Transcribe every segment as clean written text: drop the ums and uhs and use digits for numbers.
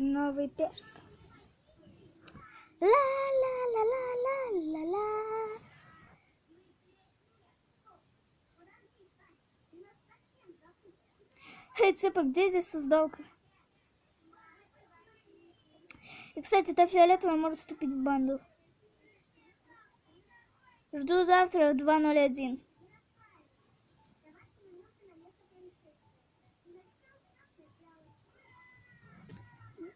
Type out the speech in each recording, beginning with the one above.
Новый перс. Ла-ла-ла-ла-ла-ла-ла. Эй, Цыпа, где здесь создалка? И, кстати, та фиолетовая может вступить в банду. Жду завтра в 2:01.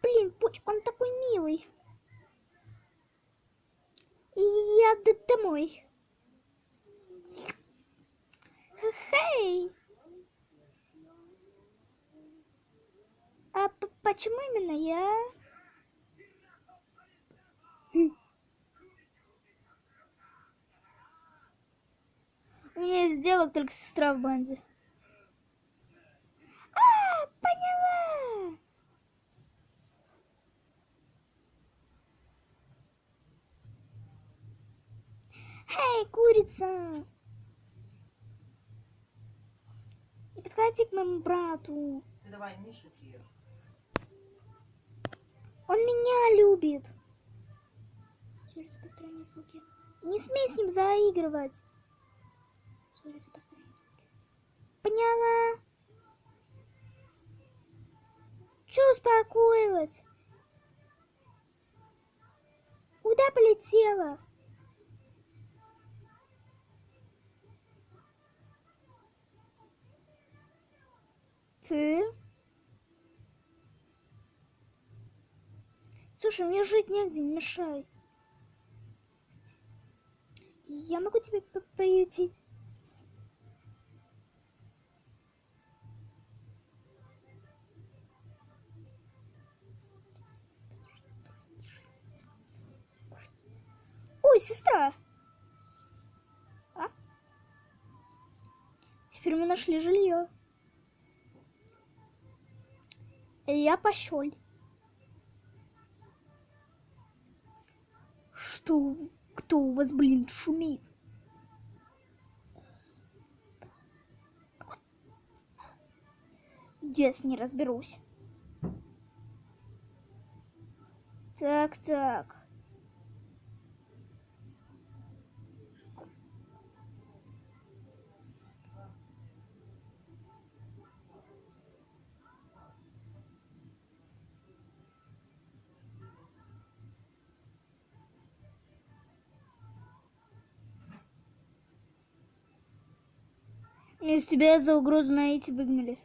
Блин, Пуч, он такой милый. И я домой. Хей! А почему именно я? У меня есть девок, только сестра в банде. А, поняла! Эй, курица! Не подходи к моему брату. Ты давай, Миша, ее. Он меня любит. Сори за посторонние звуки. Не смей с ним заигрывать. Сори за посторонние звуки. Поняла? Че успокоилась? Куда полетела? Ты? Слушай, мне жить негде, не мешай. Я могу тебя приютить. Ой, сестра! А? Теперь мы нашли жилье. Я пошел. Что? Кто у вас, блин, шумит? Я с ней разберусь. Так. Меня с тебя за угрозу на эти выгнали.